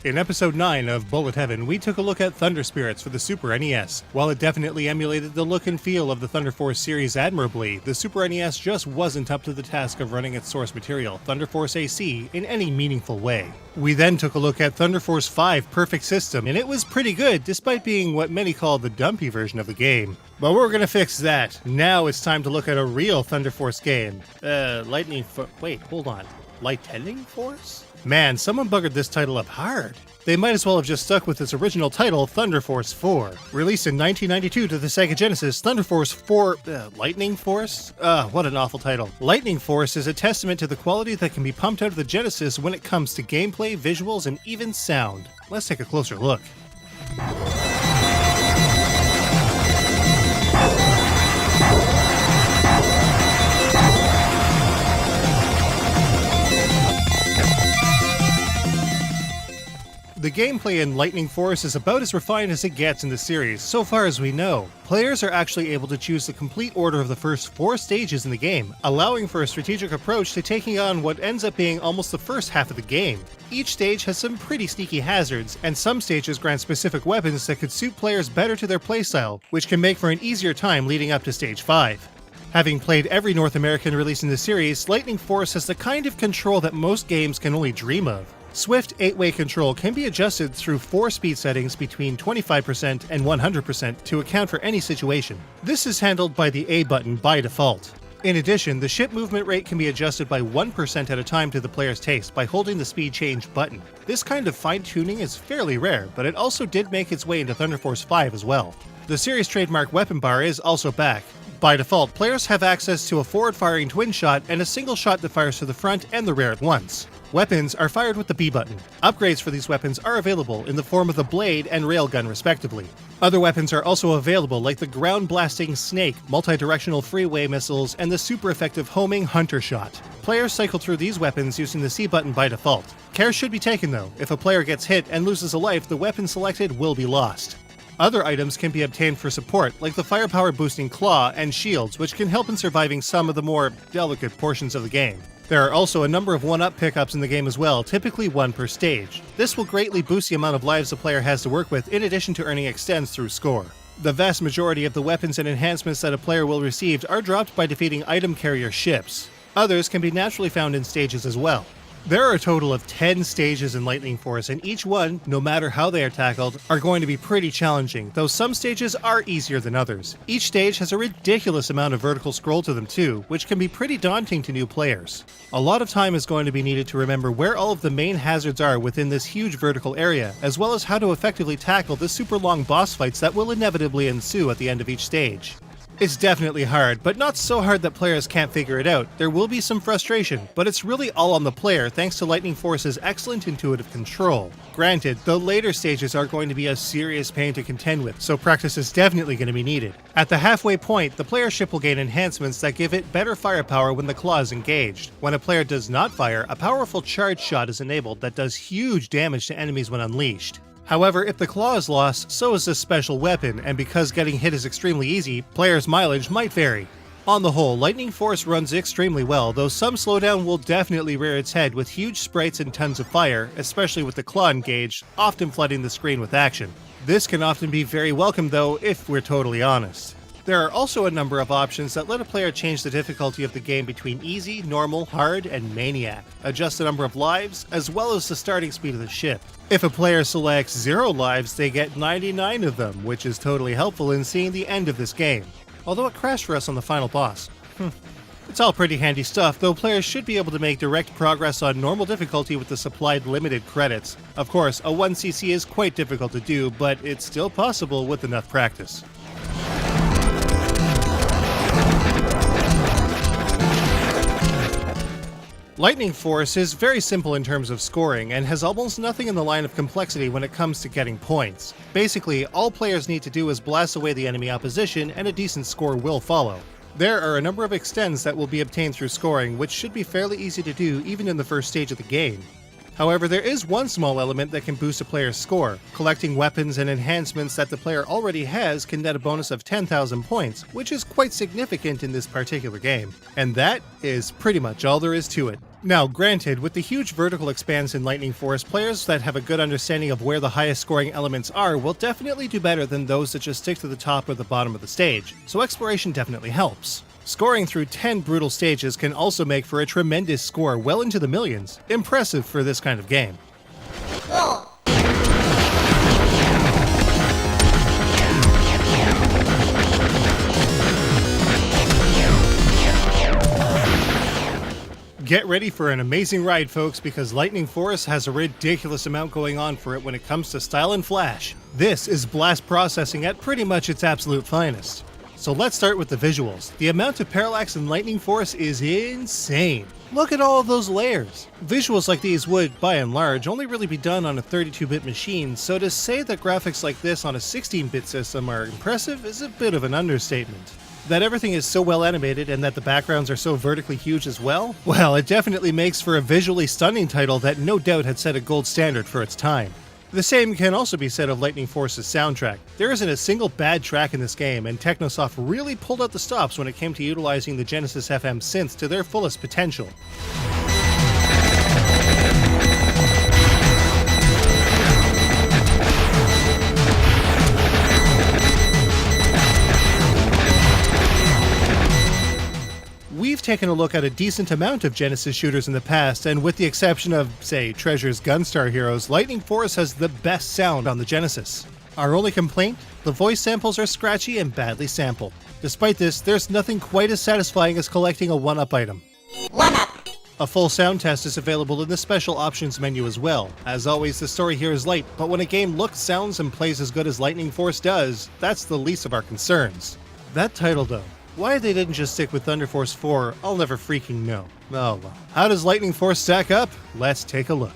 In episode 9 of Bullet Heaven, we took a look at Thunder Spirits for the Super NES. While it definitely emulated the look and feel of the Thunder Force series admirably, the Super NES just wasn't up to the task of running its source material, Thunder Force AC, in any meaningful way. We then took a look at Thunder Force 5 Perfect System, and it was pretty good, despite being what many call the dumpy version of the game. But we're gonna fix that. Now it's time to look at a real Thunder Force game. Lightning Force? Man, someone buggered this title up hard. They might as well have just stuck with its original title, Thunder Force 4. Released in 1992 to the Sega Genesis, Thunder Force 4... Lightning Force? What an awful title. Lightning Force is a testament to the quality that can be pumped out of the Genesis when it comes to gameplay, visuals, and even sound. Let's take a closer look. The gameplay in Lightning Force is about as refined as it gets in the series, so far as we know. Players are actually able to choose the complete order of the first 4 stages in the game, allowing for a strategic approach to taking on what ends up being almost the first half of the game. Each stage has some pretty sneaky hazards, and some stages grant specific weapons that could suit players better to their playstyle, which can make for an easier time leading up to Stage 5. Having played every North American release in the series, Lightning Force has the kind of control that most games can only dream of. Swift 8-way control can be adjusted through 4 speed settings between 25% and 100% to account for any situation. This is handled by the A button by default. In addition, the ship movement rate can be adjusted by 1% at a time to the player's taste by holding the speed change button. This kind of fine-tuning is fairly rare, but it also did make its way into Thunder Force 5 as well. The series' trademark weapon bar is also back. By default, players have access to a forward-firing twin shot and a single shot that fires to the front and the rear at once. Weapons are fired with the B button. Upgrades for these weapons are available in the form of the blade and railgun respectively. Other weapons are also available like the ground-blasting Snake, multi-directional freeway missiles, and the super-effective homing Hunter Shot. Players cycle through these weapons using the C button by default. Care should be taken though. If a player gets hit and loses a life, the weapon selected will be lost. Other items can be obtained for support, like the firepower boosting claw and shields, which can help in surviving some of the more delicate portions of the game. There are also a number of 1-up pickups in the game as well, typically 1 per stage. This will greatly boost the amount of lives the player has to work with, in addition to earning extends through score. The vast majority of the weapons and enhancements that a player will receive are dropped by defeating item carrier ships. Others can be naturally found in stages as well. There are a total of 10 stages in Lightning Force, and each one, no matter how they are tackled, are going to be pretty challenging, though some stages are easier than others. Each stage has a ridiculous amount of vertical scroll to them too, which can be pretty daunting to new players. A lot of time is going to be needed to remember where all of the main hazards are within this huge vertical area, as well as how to effectively tackle the super long boss fights that will inevitably ensue at the end of each stage. It's definitely hard, but not so hard that players can't figure it out. There will be some frustration, but it's really all on the player thanks to Lightning Force's excellent intuitive control. Granted, the later stages are going to be a serious pain to contend with, so practice is definitely going to be needed. At the halfway point, the player ship will gain enhancements that give it better firepower when the claw is engaged. When a player does not fire, a powerful charge shot is enabled that does huge damage to enemies when unleashed. However, if the claw is lost, so is this special weapon, and because getting hit is extremely easy, players' mileage might vary. On the whole, Lightning Force runs extremely well, though some slowdown will definitely rear its head with huge sprites and tons of fire, especially with the claw engaged, often flooding the screen with action. This can often be very welcome though, if we're totally honest. There are also a number of options that let a player change the difficulty of the game between easy, normal, hard, and maniac, adjust the number of lives, as well as the starting speed of the ship. If a player selects 0 lives, they get 99 of them, which is totally helpful in seeing the end of this game. Although it crashed for us on the final boss. It's all pretty handy stuff, though players should be able to make direct progress on normal difficulty with the supplied limited credits. Of course, a 1cc is quite difficult to do, but it's still possible with enough practice. Lightning Force is very simple in terms of scoring and has almost nothing in the line of complexity when it comes to getting points. Basically, all players need to do is blast away the enemy opposition and a decent score will follow. There are a number of extends that will be obtained through scoring, which should be fairly easy to do even in the first stage of the game. However, there is one small element that can boost a player's score. Collecting weapons and enhancements that the player already has can net a bonus of 10,000 points, which is quite significant in this particular game. And that is pretty much all there is to it. Now, granted, with the huge vertical expanse in Lightning Force, players that have a good understanding of where the highest scoring elements are will definitely do better than those that just stick to the top or the bottom of the stage, so exploration definitely helps. Scoring through 10 brutal stages can also make for a tremendous score well into the millions. Impressive for this kind of game. Get ready for an amazing ride, folks, because Lightning Force has a ridiculous amount going on for it when it comes to style and flash. This is blast processing at pretty much its absolute finest. So let's start with the visuals. The amount of parallax in Lightning Force is insane. Look at all of those layers. Visuals like these would, by and large, only really be done on a 32-bit machine, so to say that graphics like this on a 16-bit system are impressive is a bit of an understatement. That everything is so well animated and that the backgrounds are so vertically huge as well? Well, it definitely makes for a visually stunning title that no doubt had set a gold standard for its time. The same can also be said of Lightning Force's soundtrack. There isn't a single bad track in this game, and Technosoft really pulled out the stops when it came to utilizing the Genesis FM synths to their fullest potential. We've taken a look at a decent amount of Genesis shooters in the past, and with the exception of, say, Treasure's Gunstar Heroes, Lightning Force has the best sound on the Genesis. Our only complaint? The voice samples are scratchy and badly sampled. Despite this, there's nothing quite as satisfying as collecting a 1-up item. 1-up! A full sound test is available in the special options menu as well. As always, the story here is light, but when a game looks, sounds, and plays as good as Lightning Force does, that's the least of our concerns. That title though. Why they didn't just stick with Thunder Force 4, I'll never freaking know. Oh well. How does Lightning Force stack up? Let's take a look.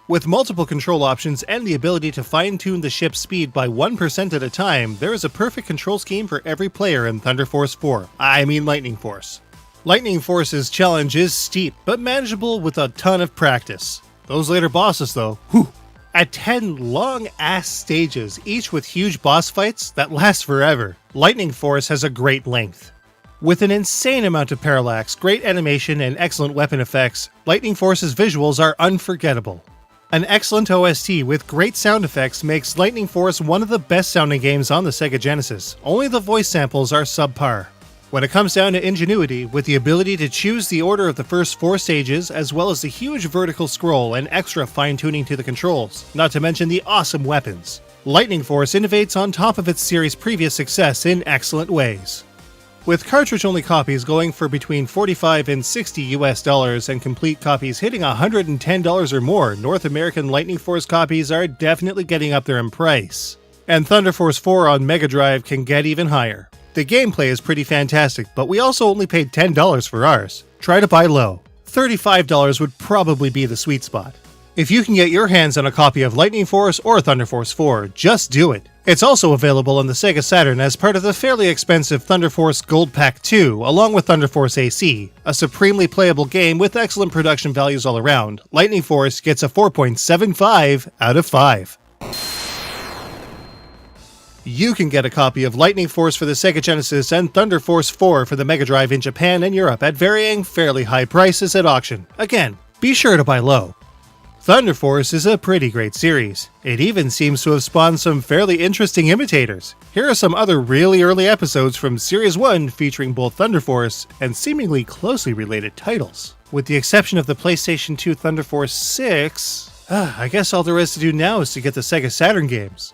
With multiple control options and the ability to fine-tune the ship's speed by 1% at a time, there is a perfect control scheme for every player in Thunder Force 4. I mean Lightning Force. Lightning Force's challenge is steep, but manageable with a ton of practice. Those later bosses though, whew! At 10 long-ass stages, each with huge boss fights that last forever, Lightning Force has a great length. With an insane amount of parallax, great animation, and excellent weapon effects, Lightning Force's visuals are unforgettable. An excellent OST with great sound effects makes Lightning Force one of the best sounding games on the Sega Genesis, only the voice samples are subpar. When it comes down to ingenuity, with the ability to choose the order of the first 4 stages, as well as the huge vertical scroll and extra fine-tuning to the controls, not to mention the awesome weapons, Lightning Force innovates on top of its series' previous success in excellent ways. With cartridge-only copies going for between $45 and $60 and complete copies hitting $110 or more, North American Lightning Force copies are definitely getting up there in price. And Thunder Force 4 on Mega Drive can get even higher. The gameplay is pretty fantastic, but we also only paid $10 for ours. Try to buy low. $35 would probably be the sweet spot. If you can get your hands on a copy of Lightning Force or Thunder Force 4, just do it. It's also available on the Sega Saturn as part of the fairly expensive Thunder Force Gold Pack 2, along with Thunder Force AC. A supremely playable game with excellent production values all around, Lightning Force gets a 4.75 out of 5. You can get a copy of Lightning Force for the Sega Genesis and Thunder Force 4 for the Mega Drive in Japan and Europe at varying, fairly high prices at auction. Again, be sure to buy low. Thunder Force is a pretty great series. It even seems to have spawned some fairly interesting imitators. Here are some other really early episodes from Series 1 featuring both Thunder Force and seemingly closely related titles. With the exception of the PlayStation 2 Thunder Force 6, I guess all there is to do now is to get the Sega Saturn games.